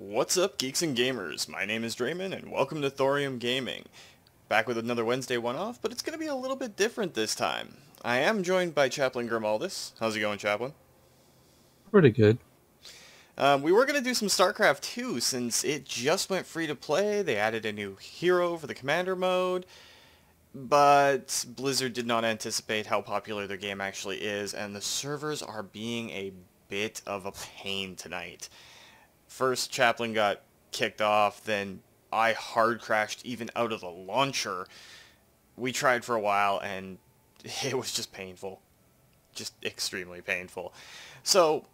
What's up, geeks and gamers? My name is Draymond, and welcome to Thorium Gaming. Back with another Wednesday one-off, but it's going to be a little bit different this time. I am joined by Chaplin Grimuldis. How's it going, Chaplin? Pretty good. We were going to do some Starcraft 2 since it just went free to play. They added a new hero for the commander mode, but Blizzard did not anticipate how popular their game actually is, and the servers are being a bit of a pain tonight. First, Chaplin got kicked off, then I hard crashed even out of the launcher. We tried for a while, and it was just painful. Just extremely painful. So,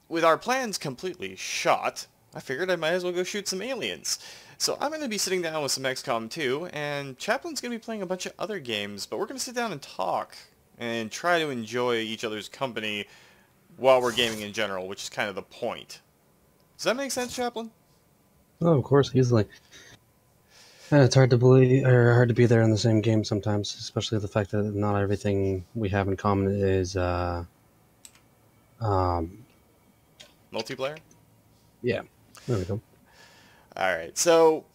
with our plans completely shot, I figured I might as well go shoot some aliens. So I'm going to be sitting down with some XCOM 2, and Chaplin's going to be playing a bunch of other games, but we're going to sit down and talk, and try to enjoy each other's company while we're gaming in general, which is kind of the point. Does that make sense, Chaplin? Oh, of course, easily. And it's hard to believe or hard to be there in the same game sometimes, especially the fact that not everything we have in common is um Multiplayer? yeah. There we go. Alright, so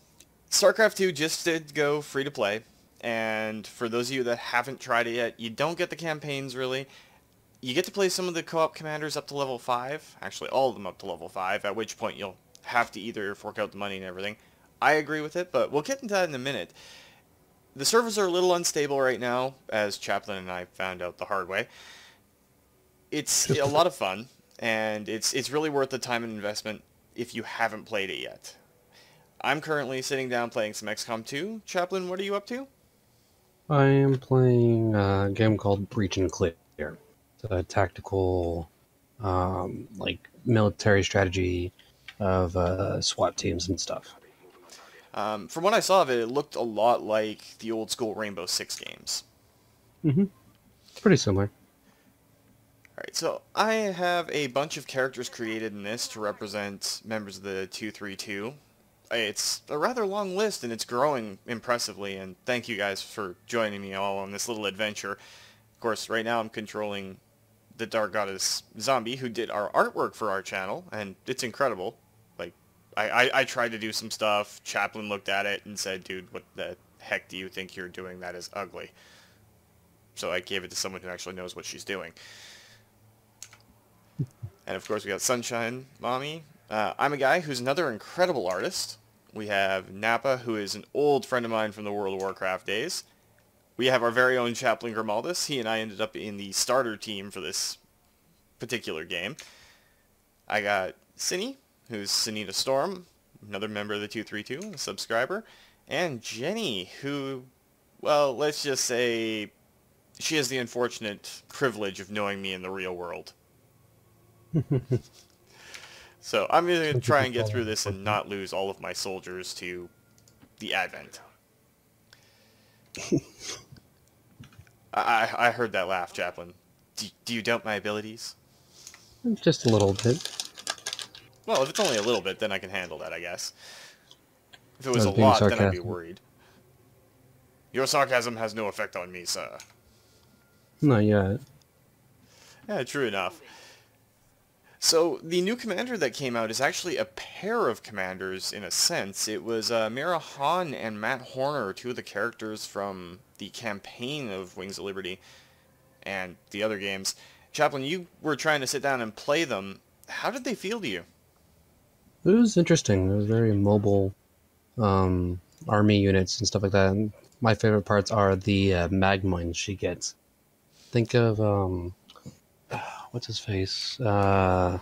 StarCraft 2 just did go free to play, and for those of you that haven't tried it yet, you don't get the campaigns really. You get to play some of the co-op commanders up to level 5, actually all of them up to level 5, at which point you'll have to either fork out the money and everything. I agree with it, but we'll get into that in a minute. The servers are a little unstable right now, as Chaplin and I found out the hard way. It's Just a lot of fun, and it's really worth the time and investment if you haven't played it yet. I'm currently sitting down playing some XCOM 2. Chaplin, what are you up to? I am playing a game called Breach and Clear. It's a tactical like military strategy of SWAT teams and stuff. From what I saw of it, it looked a lot like the old school Rainbow Six games. Mhm. Pretty similar. Alright, so I have a bunch of characters created in this to represent members of the 232. It's a rather long list, and it's growing impressively, and thank you guys for joining me all on this little adventure. Of course, right now I'm controlling the Dark Goddess Zombie, who did our artwork for our channel, and it's incredible. Like, I tried to do some stuff, Chaplin looked at it and said, dude, what the heck do you think you're doing? That is ugly. So I gave it to someone who actually knows what she's doing. And of course we got Sunshine Mommy. I'm a guy who's another incredible artist. We have Nappa, who is an old friend of mine from the World of Warcraft days. We have our very own Chaplin Grimuldis. He and I ended up in the starter team for this particular game. I got Cinny, who's Sunita Storm, another member of the 232, a subscriber. And Jenny, who, well, let's just say she has the unfortunate privilege of knowing me in the real world. So I'm going to Some try people and get call through it this and unfortunate. not lose all of my soldiers to the Advent. I heard that laugh, Chaplin. Do you doubt my abilities? Just a little bit. Well, if it's only a little bit, then I can handle that, I guess. If it I was a was being lot, then I'd be sarcastic. worried. Your sarcasm has no effect on me, sir. Not yet. Yeah, true enough. So, the new commander that came out is actually a pair of commanders, in a sense. It was Mira Han and Matt Horner, two of the characters from the campaign of Wings of Liberty and the other games. Chaplin, you were trying to sit down and play them. How did they feel to you? It was interesting. It was very mobile army units and stuff like that. And my favorite parts are the mag mines she gets. Think of what's his face? The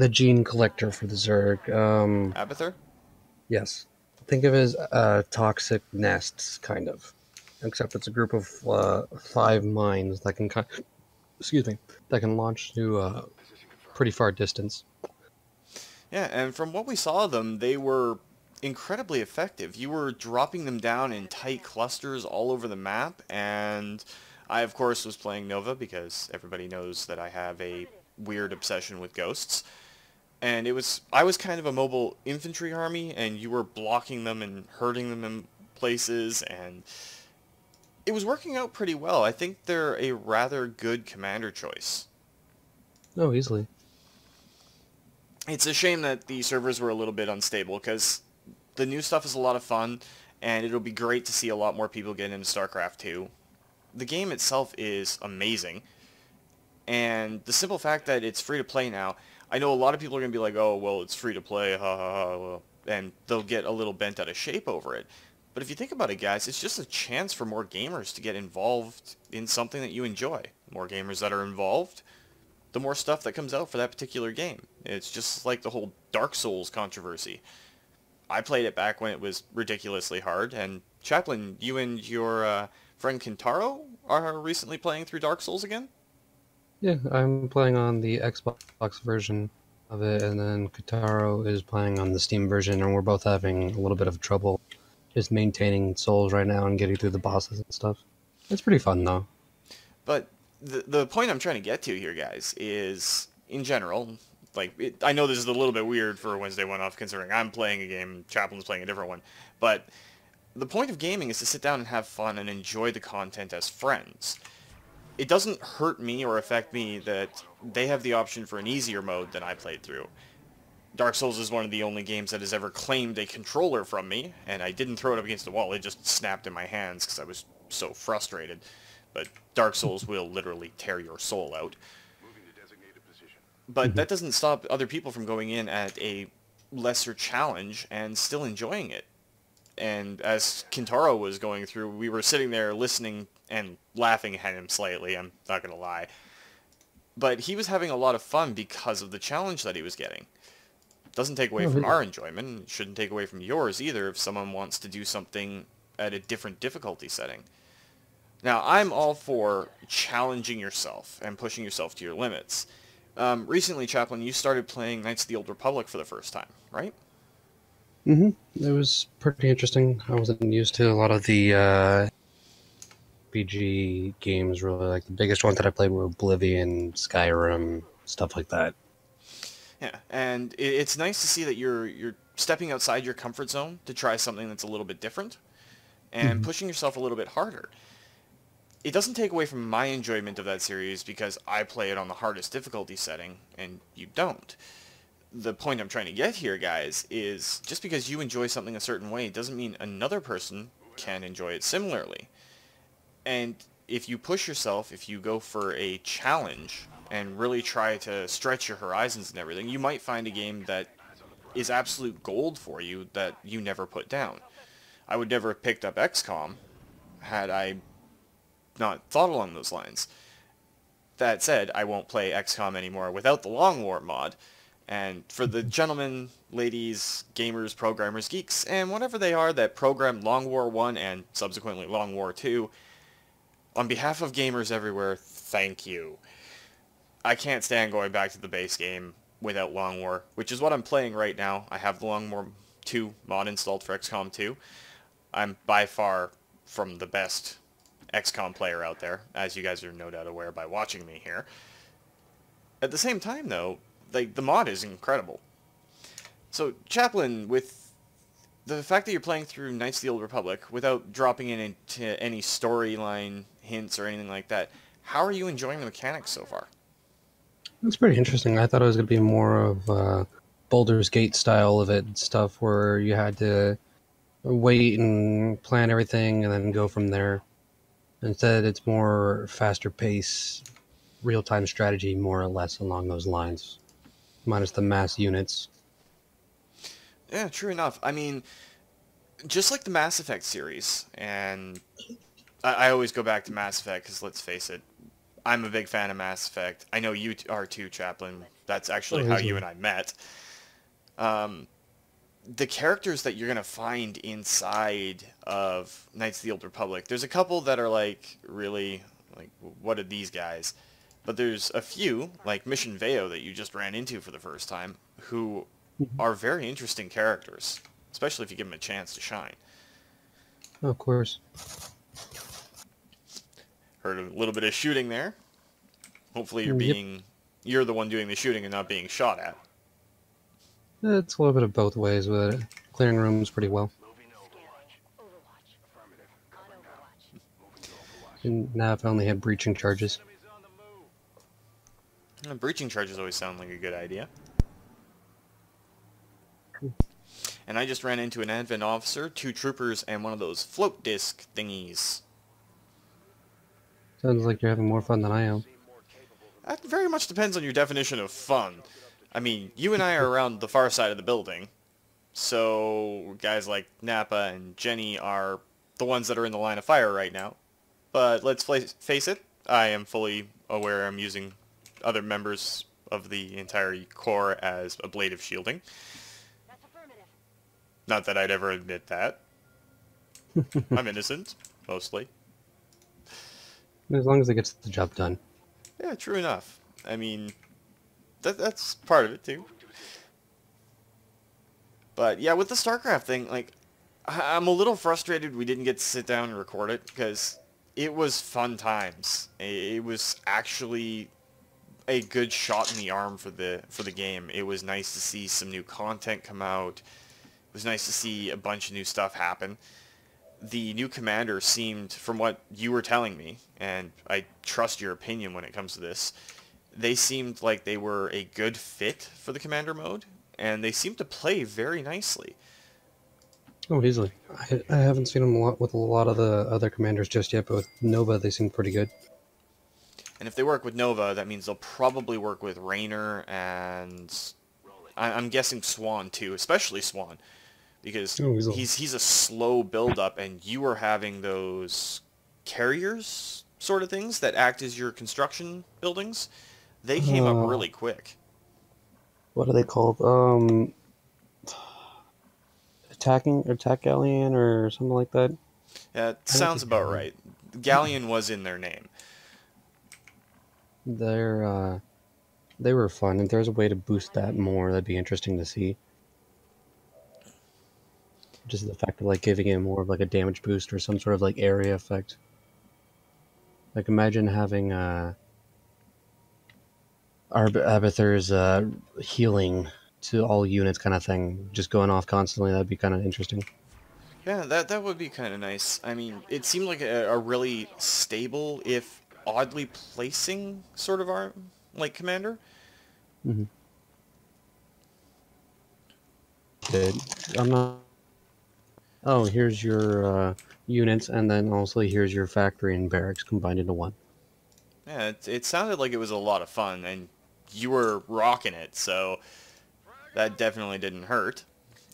gene collector for the Zerg. Abathur? Yes. Think of as toxic nests, kind of. Except it's a group of 5 mines that can excuse me, that can launch to pretty far distance. Yeah, and from what we saw of them, they were incredibly effective. You were dropping them down in tight clusters all over the map, and I, of course, was playing Nova because everybody knows that I have a weird obsession with ghosts. And I was kind of a mobile infantry army, and you were blocking them and hurting them in places, and it was working out pretty well. I think they're a rather good commander choice. Oh, easily. It's a shame that the servers were a little bit unstable, because the new stuff is a lot of fun, and it'll be great to see a lot more people get into StarCraft 2. The game itself is amazing, and the simple fact that it's free to play now, I know a lot of people are going to be like, oh, well, it's free to play, ha ha ha, well, and they'll get a little bent out of shape over it. But if you think about it, guys, it's just a chance for more gamers to get involved in something that you enjoy. More gamers that are involved, the more stuff that comes out for that particular game. It's just like the whole Dark Souls controversy. I played it back when it was ridiculously hard, and Chaplin, you and your friend Kintaro are recently playing through Dark Souls again? Yeah, I'm playing on the Xbox version of it, and then Kataro is playing on the Steam version, and we're both having a little bit of trouble just maintaining souls right now and getting through the bosses and stuff. It's pretty fun though. But the point I'm trying to get to here, guys, is, in general, like, I know this is a little bit weird for Wednesday One-Off, considering I'm playing a game, Chaplin's playing a different one, but the point of gaming is to sit down and have fun and enjoy the content as friends. It doesn't hurt me or affect me that they have the option for an easier mode than I played through. Dark Souls is one of the only games that has ever claimed a controller from me, and I didn't throw it up against the wall, it just snapped in my hands because I was so frustrated. But Dark Souls will literally tear your soul out. But that doesn't stop other people from going in at a lesser challenge and still enjoying it. And as Kintaro was going through, we were sitting there listening and laughing at him slightly, I'm not going to lie. But he was having a lot of fun because of the challenge that he was getting. Doesn't take away from our enjoyment. It shouldn't take away from yours either if someone wants to do something at a different difficulty setting. Now, I'm all for challenging yourself and pushing yourself to your limits. Recently, Chaplin, you started playing Knights of the Old Republic for the first time, right? It was pretty interesting. I wasn't used to a lot of the RPG games, really. Like, the biggest ones that I played were Oblivion, Skyrim, stuff like that. Yeah, and it's nice to see that you're stepping outside your comfort zone to try something that's a little bit different and pushing yourself a little bit harder. It doesn't take away from my enjoyment of that series because I play it on the hardest difficulty setting and you don't. The point I'm trying to get here, guys, is just because you enjoy something a certain way doesn't mean another person can enjoy it similarly. And if you push yourself, if you go for a challenge and really try to stretch your horizons and everything, you might find a game that is absolute gold for you that you never put down. I would never have picked up XCOM had I not thought along those lines. That said, I won't play XCOM anymore without the Long War mod. And for the gentlemen, ladies, gamers, programmers, geeks, and whatever they are that programmed Long War 1 and subsequently Long War 2, on behalf of gamers everywhere, thank you. I can't stand going back to the base game without Long War, which is what I'm playing right now. I have the Long War 2 mod installed for XCOM 2. I'm by far from the best XCOM player out there, as you guys are no doubt aware by watching me here. At the same time, though, like, the mod is incredible. So, Chaplin, with the fact that you're playing through Knights of the Old Republic without dropping into any storyline hints or anything like that, how are you enjoying the mechanics so far? It's pretty interesting. I thought it was going to be more of Baldur's Gate style of it stuff where you had to wait and plan everything and then go from there. Instead, it's more faster pace, real-time strategy, more or less along those lines, minus the mass units. Yeah, true enough. I mean, just like the Mass Effect series, and I always go back to Mass Effect because, let's face it, I'm a big fan of Mass Effect. I know you are too, Chaplin. That's actually how you and I met. The characters that you're going to find inside of Knights of the Old Republic, there's a couple that are like, really, like, what are these guys? But there's a few, like Mission Veo that you just ran into for the first time, who are very interesting characters, especially if you give them a chance to shine. Of course. Heard a little bit of shooting there. Hopefully you're the one doing the shooting and not being shot at. It's a little bit of both ways with it. Clearing rooms pretty well. And now if I only had breaching charges. Breaching charges always sound like a good idea. And I just ran into an advent officer, 2 troopers, and one of those float disc thingies. Sounds like you're having more fun than I am. That very much depends on your definition of fun. I mean, you and I are around the far side of the building, so guys like Nappa and Jenny are the ones that are in the line of fire right now. But let's face it, I am fully aware I'm using other members of the entire Corps as ablative shielding. Not that I'd ever admit that. I'm innocent, mostly. As long as it gets the job done. Yeah, true enough. I mean, that's part of it, too. But, yeah, with the Starcraft thing, like, I'm a little frustrated we didn't get to sit down and record it, because it was fun times. It was actually a good shot in the arm for the game. It was nice to see some new content come out. It was nice to see a bunch of new stuff happen. The new commander seemed, from what you were telling me, and I trust your opinion when it comes to this, they seemed like they were a good fit for the commander mode, and they seemed to play very nicely. Oh, easily. I haven't seen them a lot with a lot of the other commanders just yet, but with Nova they seem pretty good. And if they work with Nova, that means they'll probably work with Raynor and I'm guessing Swan too, especially Swan. Because he's a slow build-up, and you are having those carriers sort of things that act as your construction buildings. They came up really quick. What are they called? Attack Galleon or something like that? Yeah, it sounds about right. Galleon was in their name. They were fun. If there's a way to boost that more, that'd be interesting to see. Just the fact of like giving it more of like a damage boost or some sort of like area effect. Like imagine having Arbither's healing to all units kind of thing, just going off constantly. That'd be kind of interesting. Yeah, that would be kind of nice. I mean, it seemed like a really stable, if oddly placing sort of like commander. Mm-hmm. Good. I'm not. Oh, here's your units, and then also here's your factory and barracks combined into one. Yeah, it sounded like it was a lot of fun, and you were rocking it, so that definitely didn't hurt.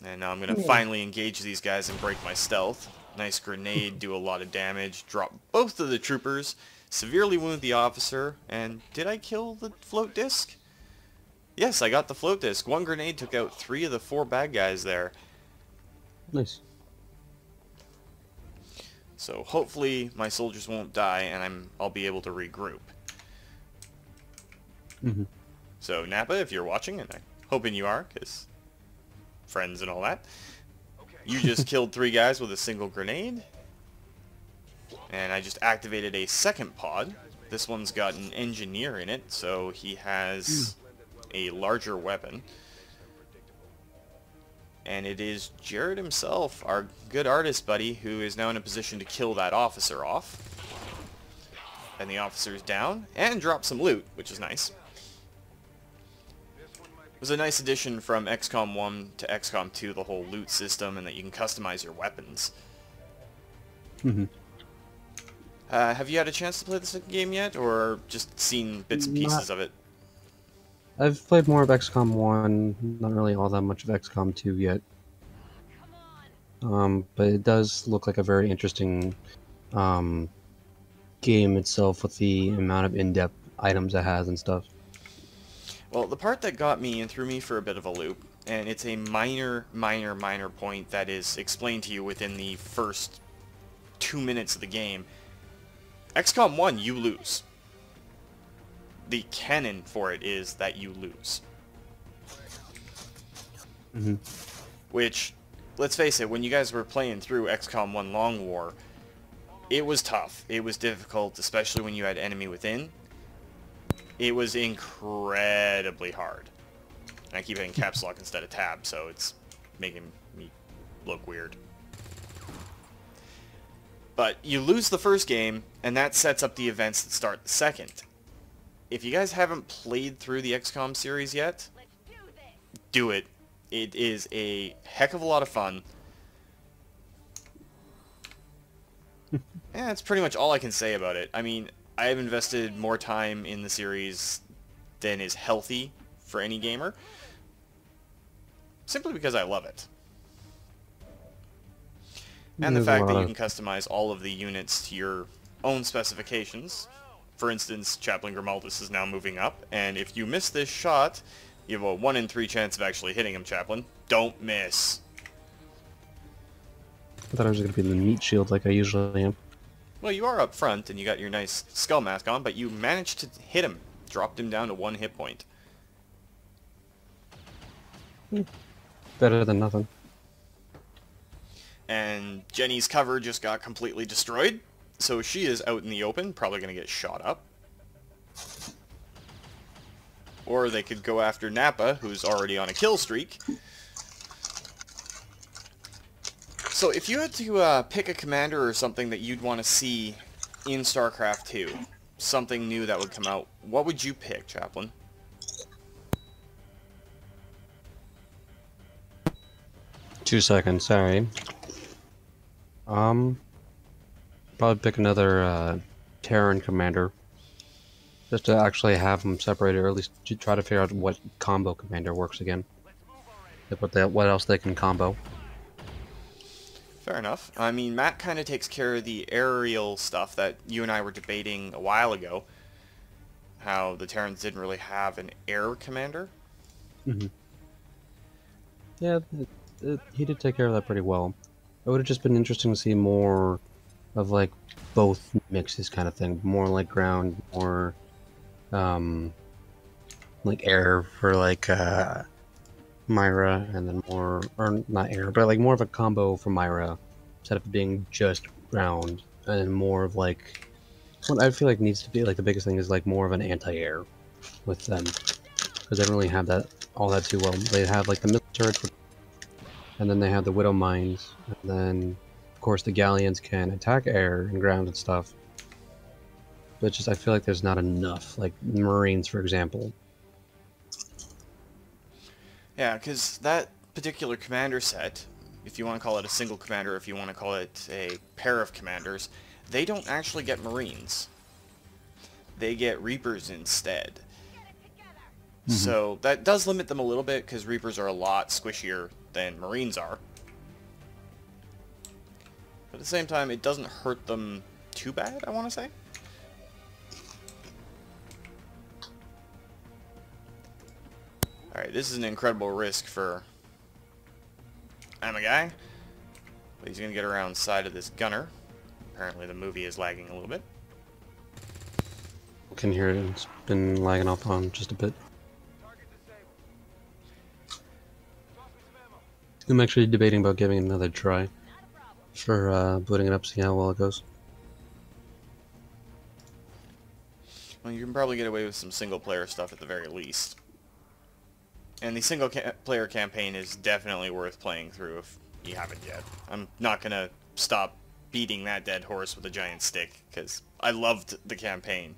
And now I'm going to finally engage these guys and break my stealth. Nice grenade, do a lot of damage, drop both of the troopers, severely wound the officer, and did I kill the float disc? Yes, I got the float disc. 1 grenade took out 3 of the 4 bad guys there. Nice. So hopefully my soldiers won't die, and I'll be able to regroup. Mm-hmm. So Nappa, if you're watching, and I'm hoping you are, because friends and all that, you just killed 3 guys with a single grenade. And I just activated a second pod. This one's got an engineer in it, so he has a larger weapon. And it is Jared himself, our good artist buddy, who is now in a position to kill that officer off. And the officer's down, and drop some loot, which is nice. It was a nice addition from XCOM 1 to XCOM 2, the whole loot system, and that you can customize your weapons. Mm-hmm. Have you had a chance to play this game yet, or just seen bits and pieces of it? I've played more of XCOM 1, not really all that much of XCOM 2 yet. But it does look like a very interesting game itself with the amount of in-depth items it has and stuff. Well, the part that got me and threw me for a bit of a loop, and it's a minor point that is explained to you within the first 2 minutes of the game. XCOM 1, you lose. The canon for it is that you lose. Mm-hmm. Which, let's face it, when you guys were playing through XCOM 1 Long War, it was tough. It was difficult, especially when you had enemy within. It was incredibly hard. And I keep hitting caps lock instead of tab, so it's making me look weird. But you lose the first game, and that sets up the events that start the second. If you guys haven't played through the XCOM series yet, do it. It is a heck of a lot of fun. And that's pretty much all I can say about it. I mean, I have invested more time in the series than is healthy for any gamer, simply because I love it. And the There's a fact that lot you of can customize all of the units to your own specifications. For instance, Chaplin Grimuldis is now moving up, and if you miss this shot, you have a 1 in 3 chance of actually hitting him, Chaplin. Don't miss. I thought I was going to be the meat shield like I usually am. Well, you are up front, and you got your nice skull mask on, but you managed to hit him. Dropped him down to 1 hit point. Better than nothing. And Jenny's cover just got completely destroyed, so she is out in the open, probably going to get shot up. Or they could go after Nappa, who's already on a kill streak. So if you had to pick a commander or something that you'd want to see in StarCraft 2, something new that would come out, what would you pick, Chaplin? 2 seconds, sorry. Probably pick another Terran commander. Just to actually have them separated, or at least to try to figure out what combo commander works again. Like what else they can combo. Fair enough. I mean, Matt kind of takes care of the aerial stuff that you and I were debating a while ago. How the Terrans didn't really have an air commander. Yeah, he did take care of that pretty well. It would have just been interesting to see more of like both mixes kind of thing. More like ground, more like air for like Myra, and then more, or not air, but like more of a combo for Myra instead of being just ground, and then more of like what I feel like needs to be like the biggest thing is like more of an anti-air with them, because they don't really have that all that too well. They have like the missile turrets, and then they have the Widow mines, and then of course the Galleons can attack air and ground and stuff. But just I feel like there's not enough, like Marines for example. Yeah, because that particular commander set, if you want to call it a single commander, if you want to call it a pair of commanders, they don't actually get Marines. They get Reapers instead. So that does limit them a little bit, because Reapers are a lot squishier than Marines are. But at the same time, it doesn't hurt them too bad, I want to say. Alright, this is an incredible risk for I'm a guy, but he's going to get around the side of this gunner. Apparently the movie is lagging a little bit. Can hear it, it's been lagging off on just a bit. I'm actually debating about giving it another try for booting it up, see how well it goes. Well, you can probably get away with some single-player stuff at the very least. And the single-player campaign is definitely worth playing through if you haven't yet. I'm not going to stop beating that dead horse with a giant stick, because I loved the campaign.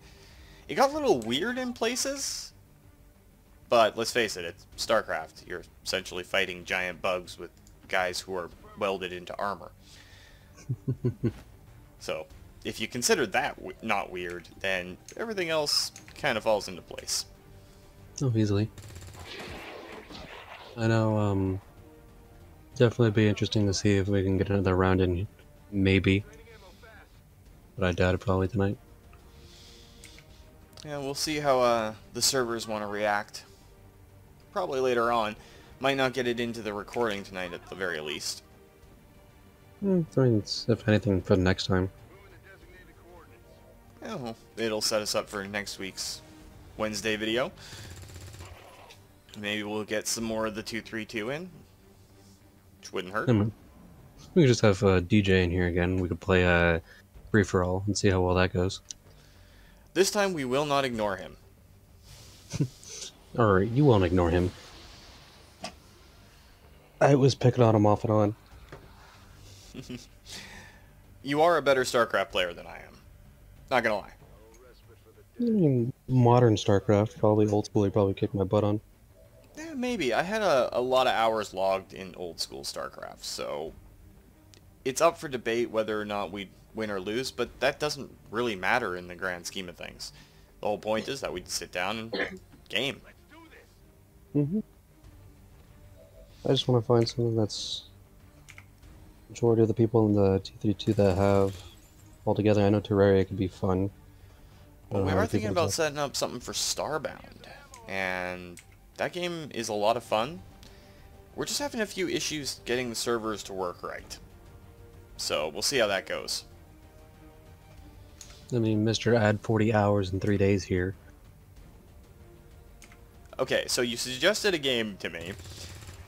It got a little weird in places, but let's face it, it's StarCraft. You're essentially fighting giant bugs with guys who are welded into armor. So, if you consider that not weird, then everything else kind of falls into place. Oh, easily. I know, definitely be interesting to see if we can get another round in, maybe. But I doubt it probably tonight. Yeah, we'll see how the servers want to react. Probably later on. Might not get it into the recording tonight at the very least. I mean, it's, if anything, for the next time. Yeah, well, it'll set us up for next week's Wednesday video. Maybe we'll get some more of the 232 in, which wouldn't hurt. We could just have DJ in here again. We could play a free-for-all and see how well that goes. This time we will not ignore him. Or you won't ignore him. I was picking on him off and on. You are a better StarCraft player than I am. Not gonna lie. I mean, modern StarCraft, probably old school, he probably kicked my butt on. Yeah, maybe. I had a lot of hours logged in old school StarCraft, so it's up for debate whether or not we win or lose, but that doesn't really matter in the grand scheme of things. The whole point is that we sit down and game. Hmm. I just want to find something that's majority of the people in the 232 that have altogether. I know Terraria could be fun. I Well, don't know we how are many thinking people about it's setting up something for Starbound, and that game is a lot of fun. We're just having a few issues getting the servers to work right. So we'll see how that goes. I mean, Mr. Add 40 hours in 3 days here. Okay, so you suggested a game to me,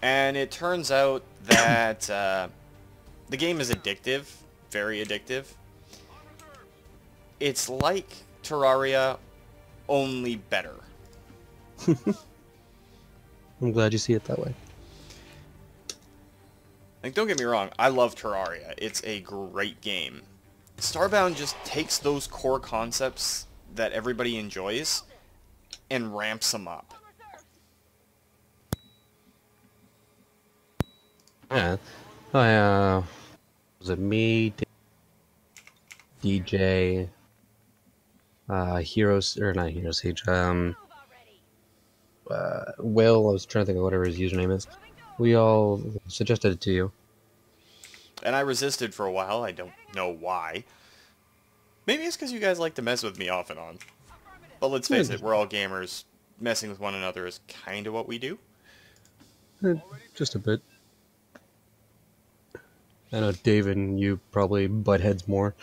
and it turns out that the game is addictive, very addictive. It's like Terraria, only better. I'm glad you see it that way. Like, don't get me wrong, I love Terraria. It's a great game. Starbound just takes those core concepts that everybody enjoys and ramps them up. Yeah. Was it me, DJ, Heroes, or not Heroes Siege, Will, I was trying to think of whatever his username is. We all suggested it to you. And I resisted for a while, I don't know why. Maybe it's because you guys like to mess with me off and on. But let's face it, we're all gamers. Messing with one another is kind of what we do. Just a bit. I know David and you probably butt heads more.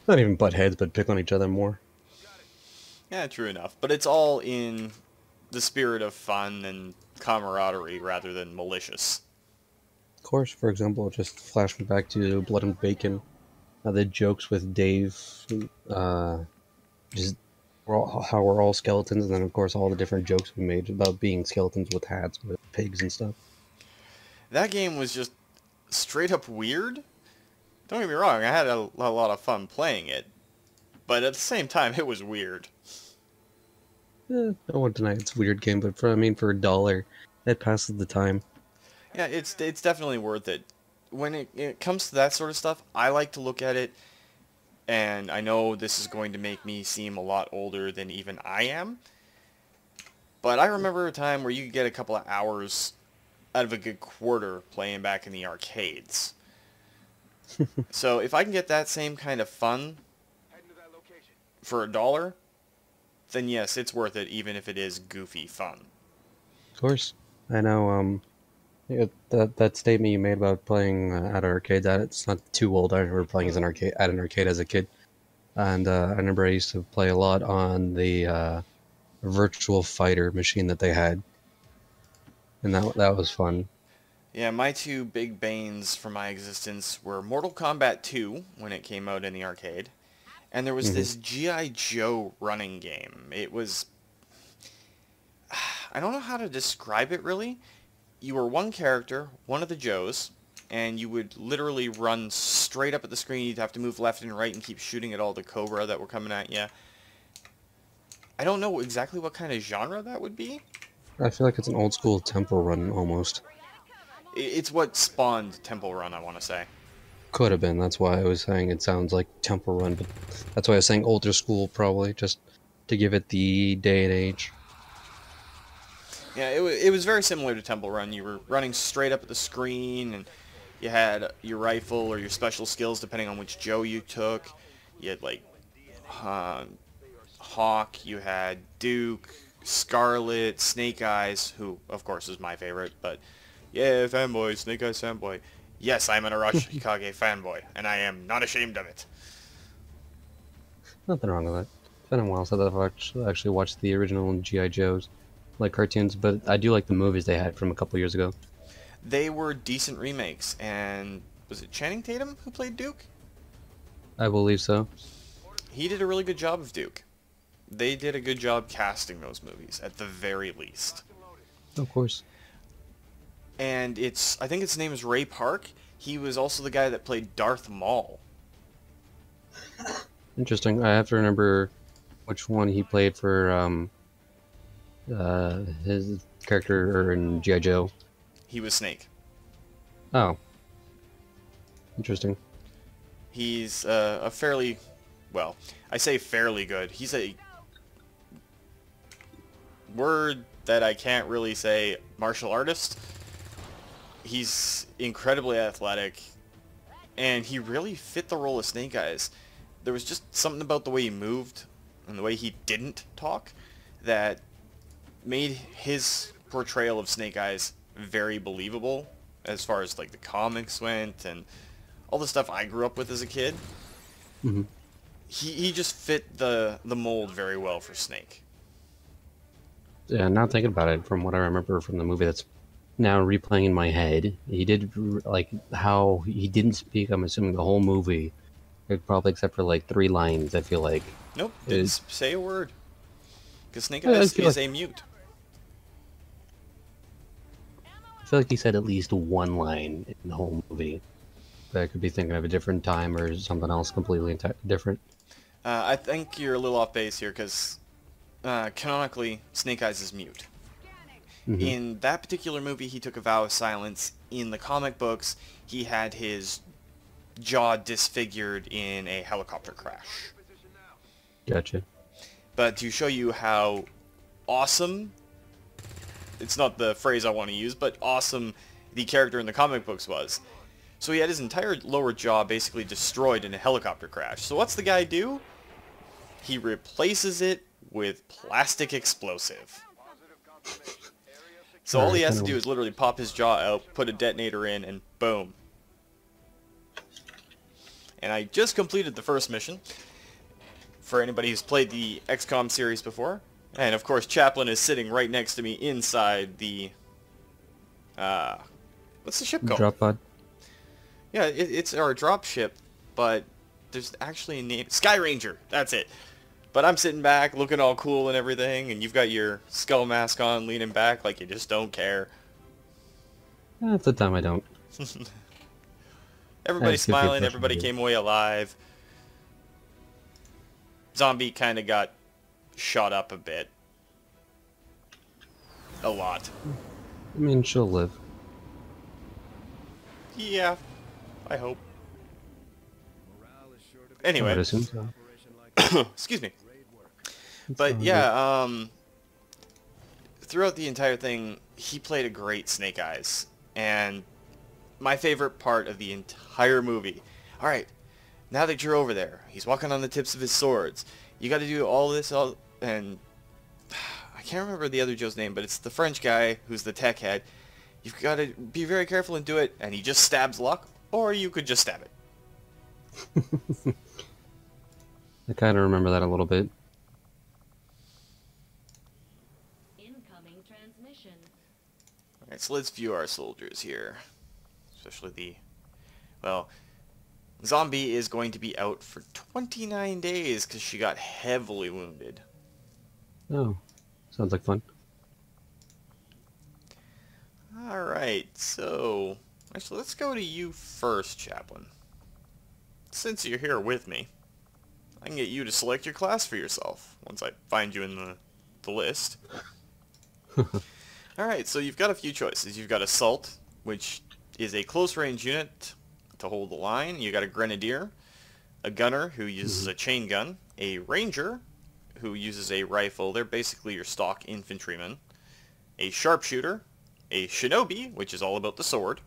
Not even butt heads, but pick on each other more. Yeah, true enough. But it's all in the spirit of fun and camaraderie rather than malicious. Of course, for example, just flash me back to Blood and Bacon. The jokes with Dave, just how we're all skeletons, and then of course all the different jokes we made about being skeletons with hats, with pigs and stuff. That game was just straight up weird. Don't get me wrong, I had a lot of fun playing it. But at the same time, it was weird. I won't deny it's a weird game, but for $1, it passes the time. Yeah, it's definitely worth it. When it comes to that sort of stuff, I like to look at it, and I know this is going to make me seem a lot older than even I am, but I remember a time where you could get a couple of hours out of a good quarter playing back in the arcades. So if I can get that same kind of fun for $1, then yes, it's worth it, even if it is goofy fun. Of course, I know. Yeah, that statement you made about playing at arcades, it's not too old. I remember playing as at an arcade as a kid, and I remember I used to play a lot on the virtual fighter machine that they had, and that was fun. Yeah, my two big banes for my existence were Mortal Kombat 2, when it came out in the arcade, and there was Hmm. this G.I. Joe running game. It was... I don't know how to describe it, really. You were one character, one of the Joes, and you would literally run straight up at the screen. You'd have to move left and right and keep shooting at all the Cobra that were coming at you. I don't know exactly what kind of genre that would be. I feel like it's an old school Temple Run almost. It's what spawned Temple Run, I want to say. Could have been. That's why I was saying it sounds like Temple Run, but that's why I was saying older school probably, just to give it the day and age. Yeah, it was very similar to Temple Run. You were running straight up at the screen, and you had your rifle or your special skills depending on which Joe you took. You had, like, Hawk, you had Duke, Scarlet, Snake Eyes, who, of course, is my favorite, but, yeah, fanboy, Snake Eyes fanboy. Yes, I'm an Arashikage fanboy, and I am not ashamed of it. Nothing wrong with that. It's been a while since I've actually watched the original G.I. Joes, like cartoons, but I do like the movies they had from a couple years ago. They were decent remakes, and was it Channing Tatum who played Duke? I believe so. He did a really good job of Duke. They did a good job casting those movies, at the very least. Of course. And I think his name is Ray Park. He was also the guy that played Darth Maul. Interesting. I have to remember which one he played for his character or in G.I. Joe? He was Snake. Oh, interesting. He's a fairly, well, I say fairly good. He's a word that I can't really say, martial artist. He's incredibly athletic, and he really fit the role of Snake Eyes. There was just something about the way he moved and the way he didn't talk that made his portrayal of Snake Eyes very believable as far as like the comics went and all the stuff I grew up with as a kid. Hmm. He just fit the mold very well for Snake. Yeah, now thinking about it, from what I remember from the movie that's now replaying in my head, he did, like, how he didn't speak, I'm assuming, the whole movie, like, probably except for, like, 3 lines, I feel like. Nope, didn't say a word. Because Snake I Eyes feel is like, a mute. I feel like he said at least 1 line in the whole movie. But I could be thinking of a different time or something else completely different. I think you're a little off base here because canonically, Snake Eyes is mute. Hmm. In that particular movie, he took a vow of silence. In the comic books, he had his jaw disfigured in a helicopter crash. Gotcha. But to show you how awesome, it's not the phrase I want to use, but awesome the character in the comic books was. So he had his entire lower jaw basically destroyed in a helicopter crash. So what's the guy do? He replaces it with plastic explosive. So all he has to do is literally pop his jaw out, put a detonator in, and boom. And I just completed the first mission. For anybody who's played the XCOM series before. And of course Chaplin is sitting right next to me inside the... what's the ship called? Drop pod? Yeah, it's our drop ship, but there's actually a name. Sky Ranger, that's it. But I'm sitting back, looking all cool and everything, and you've got your skull mask on, leaning back like you just don't care. Half the time I don't. Everybody's That's good smiling, for everybody you. came away alive. Zombie kind of got shot up a bit. A lot. I mean, she'll live. Yeah, I hope. I would Anyway, assume so. excuse me. It's But all yeah, throughout the entire thing, he played a great Snake Eyes. And my favorite part of the entire movie, alright, now that you're over there, he's walking on the tips of his swords. You got to do all this, and I can't remember the other Joe's name, but it's the French guy who's the tech head. You've got to be very careful and do it, and he just stabs luck, or you could just stab it. I kind of remember that a little bit. Incoming transmission. Alright, so let's view our soldiers here. Especially the... Well, Zombie is going to be out for 29 days because she got heavily wounded. Oh, sounds like fun. Alright, so... Actually, let's go to you first, Chaplin. Since you're here with me, I can get you to select your class for yourself once I find you in the list. Alright, so you've got a few choices. You've got Assault, which is a close-range unit to hold the line. You got a Grenadier, a Gunner who uses a chain gun, a Ranger who uses a rifle. They're basically your stock infantrymen. A Sharpshooter, a Shinobi, which is all about the sword,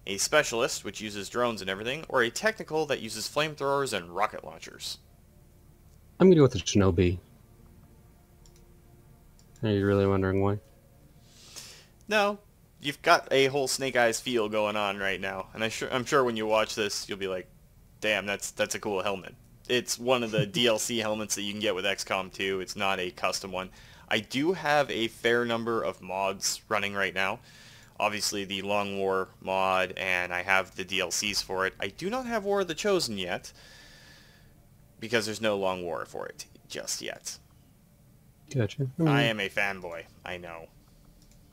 a Specialist, which uses drones and everything, or a Technical that uses flamethrowers and rocket launchers. I'm gonna go with the Shinobi. Are you really wondering why? No, you've got a whole Snake Eyes feel going on right now, and I'm sure when you watch this, you'll be like, damn, that's a cool helmet. It's one of the DLC helmets that you can get with XCOM 2. It's not a custom one. I do have a fair number of mods running right now. Obviously the Long War mod, and I have the DLCs for it. I do not have War of the Chosen yet, because there's no Long War for it just yet. Gotcha. I am a fanboy, I know.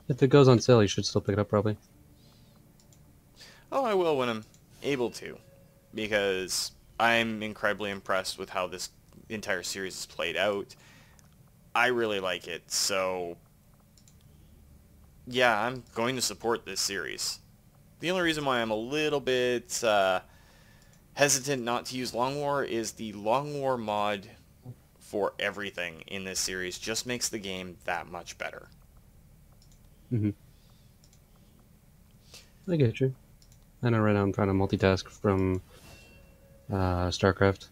If it goes on sale, you should still pick it up, probably. Oh, I will when I'm able to, because I'm incredibly impressed with how this entire series is played out. I really like it, so yeah, I'm going to support this series. The only reason why I'm a little bit hesitant not to use Long War is the Long War mod for everything in this series just makes the game that much better. Hmm. I get you. I know right now I'm trying to multitask from Starcraft.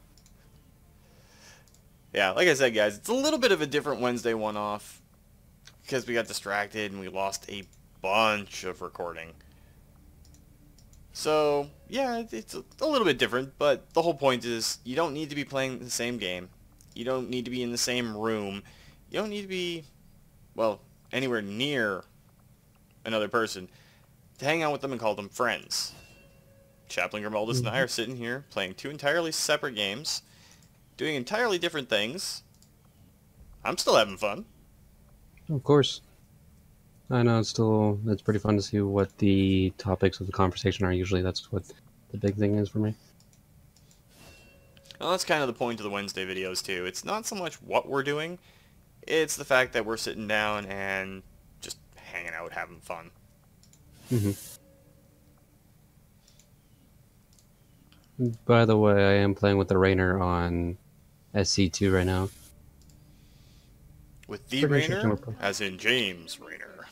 Yeah, like I said, guys, it's a little bit of a different Wednesday one-off because we got distracted and we lost a bunch of recording. So, yeah, it's a little bit different, but the whole point is you don't need to be playing the same game. You don't need to be in the same room. You don't need to be, well, anywhere near another person to hang out with them and call them friends. Chaplin Grimuldis and I Hmm. are sitting here playing two entirely separate games, doing entirely different things. I'm still having fun. Of course. I know it's pretty fun to see what the topics of the conversation are. Usually that's what the big thing is for me. Well, that's kind of the point of the Wednesday videos, too. It's not so much what we're doing, it's the fact that we're sitting down and just hanging out, having fun. Hmm. By the way, I am playing with the Rainer on SC2 right now. With the Pretty interesting. Rainer, as in James Rainer.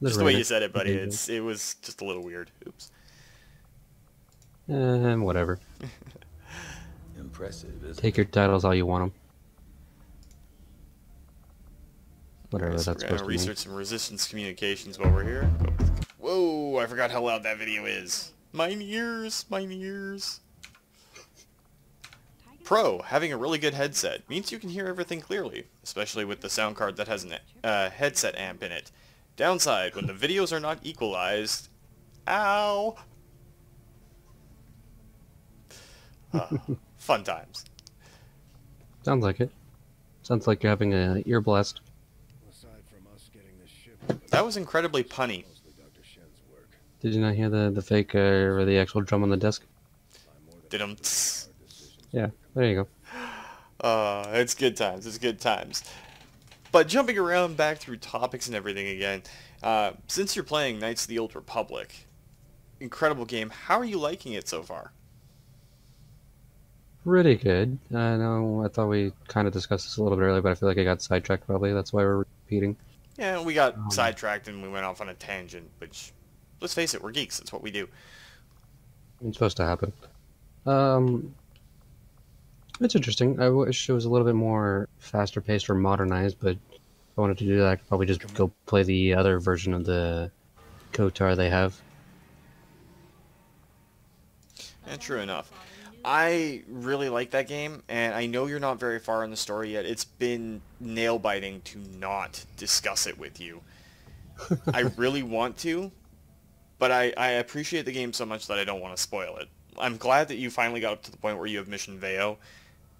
The Just the way Rainer. you said it, buddy. Okay, It was just a little weird. Oops. whatever. Impressive, isn't Take it? your titles all you want them. Whatever Alright, so that's we're going supposed to to mean. research some resistance communications while we're here. Whoa, I forgot how loud that video is. Mine ears, mine ears. Pro, having a really good headset means you can hear everything clearly, especially with the sound card that has a headset amp in it. Downside, when the videos are not equalized... Ow! Fun times. Sounds like it. Sounds like you're having a ear blast. Aside from us getting this ship, That was incredibly punny. mostly Dr. Shen's work. Did you not hear the fake or the actual drum on the desk? I'm more than Did 'em hard decisions. Yeah, there you go. It's good times. It's good times. But jumping around back through topics and everything again, since you're playing Knights of the Old Republic, incredible game. How are you liking it so far? Pretty good. I know. I thought we kind of discussed this a little bit earlier, but I feel like I got sidetracked. Probably that's why we're repeating. Yeah, we got sidetracked and we went off on a tangent, which, let's face it, we're geeks. That's what we do. It's supposed to happen. Um, it's interesting. I wish it was a little bit more faster paced or modernized, but if I wanted to do that, I could probably just go play the other version of the Kotar they have. Yeah, true enough. I really like that game, and I know you're not very far in the story yet. It's been nail-biting to not discuss it with you. I really want to, but I appreciate the game so much that I don't want to spoil it. I'm glad that you finally got up to the point where you have Mission Veo,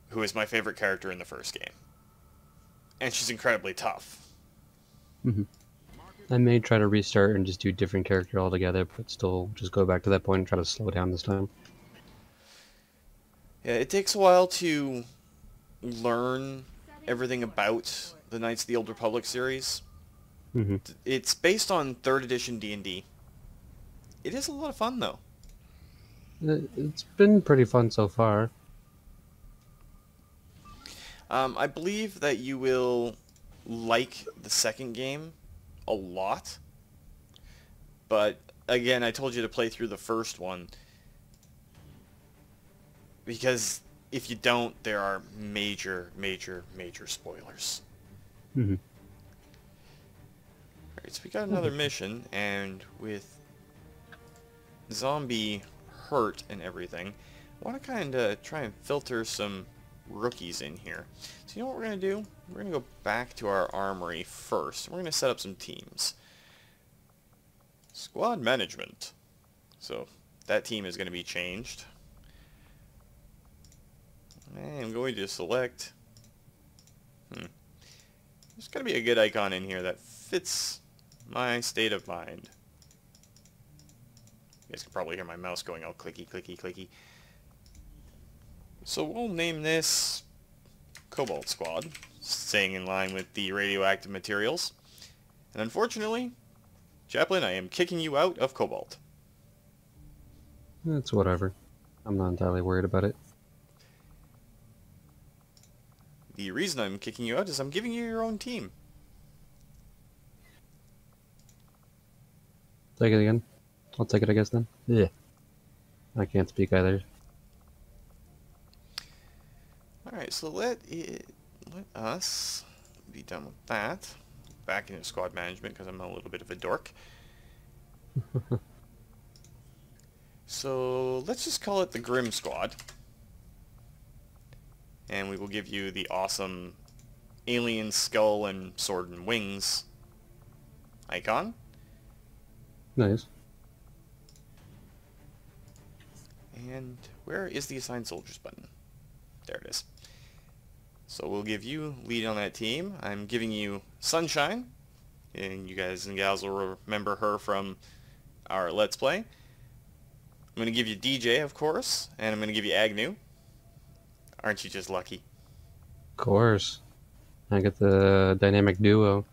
who is my favorite character in the first game. And she's incredibly tough. I may try to restart and just do a different character altogether, but still just go back to that point and try to slow down this time. Yeah, it takes a while to learn everything about the Knights of the Old Republic series. Hmm. It's based on 3rd edition D&D. It is a lot of fun, though. It's been pretty fun so far. I believe that you will like the second game a lot. But, again, I told you to play through the first one. Because if you don't, there are major, major, major spoilers. Hmm. Alright, so we got another mission, and with zombie hurt and everything, I want to kind of try and filter some rookies in here. So you know what we're going to do? We're going to go back to our armory first. We're going to set up some teams. Squad management. So that team is going to be changed. And I'm going to select... There's got to be a good icon in here that fits my state of mind. You guys can probably hear my mouse going all clicky, clicky, clicky. So we'll name this Cobalt Squad, staying in line with the radioactive materials. And unfortunately, Chaplin, I am kicking you out of Cobalt. It's whatever. I'm not entirely worried about it. The reason I'm kicking you out is I'm giving you your own team. Take it again. I'll take it, I guess, then. Yeah. I can't speak either. Alright, so let us be done with that. Back into squad management because I'm a little bit of a dork. So let's just call it the Grim Squad. And we will give you the awesome alien skull and sword and wings icon. Nice. And where is the assign soldiers button? There it is. So we'll give you lead on that team. I'm giving you Sunshine, and you guys and gals will remember her from our Let's Play. I'm going to give you DJ, of course, and I'm going to give you Agnew. Aren't you just lucky? Of course. I get the dynamic duo.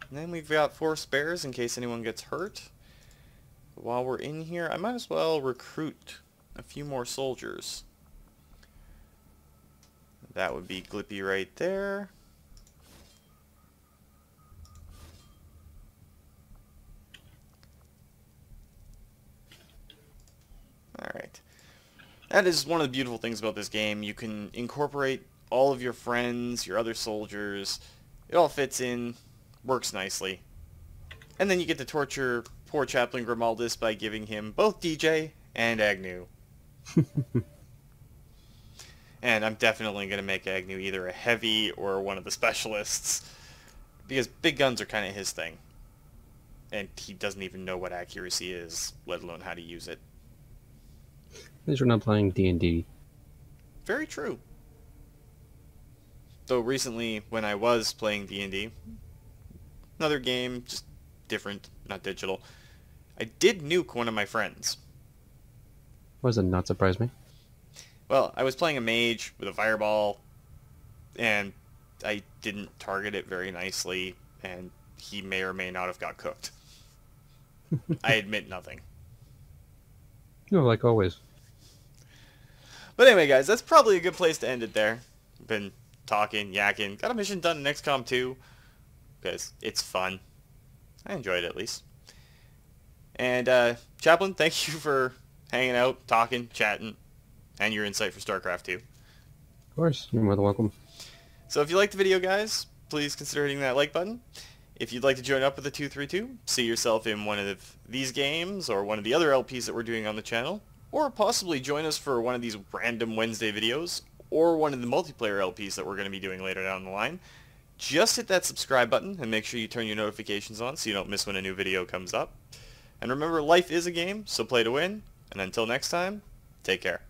And then we've got 4 spares in case anyone gets hurt. While we're in here, I might as well recruit a few more soldiers. That would be Glippy right there. Alright. That is one of the beautiful things about this game. You can incorporate all of your friends, your other soldiers. It all fits in, works nicely. And then you get to torture poor Chaplin Grimuldis by giving him both DJ and Agnew. And I'm definitely going to make Agnew either a heavy or one of the specialists, because big guns are kind of his thing. And he doesn't even know what accuracy is, let alone how to use it. At least we're not playing D&D. Very true. Though recently, when I was playing D&D, another game, just different, not digital, I did nuke one of my friends. Why does it not surprise me? Well, I was playing a mage with a fireball, and I didn't target it very nicely, and he may or may not have got cooked. I admit nothing. No, like always. But anyway, guys, that's probably a good place to end it there. Been talking, yakking, got a mission done in XCOM 2, because it's fun. I enjoyed it, at least. And, Chaplin, thank you for hanging out, talking, chatting, and your insight for Starcraft 2. Of course, you're more than welcome. So if you liked the video, guys, please consider hitting that like button. If you'd like to join up with the 232, see yourself in one of these games, or one of the other LPs that we're doing on the channel, or possibly join us for one of these random Wednesday videos, or one of the multiplayer LPs that we're going to be doing later down the line, just hit that subscribe button and make sure you turn your notifications on so you don't miss when a new video comes up. And remember, life is a game, so play to win, and until next time, take care.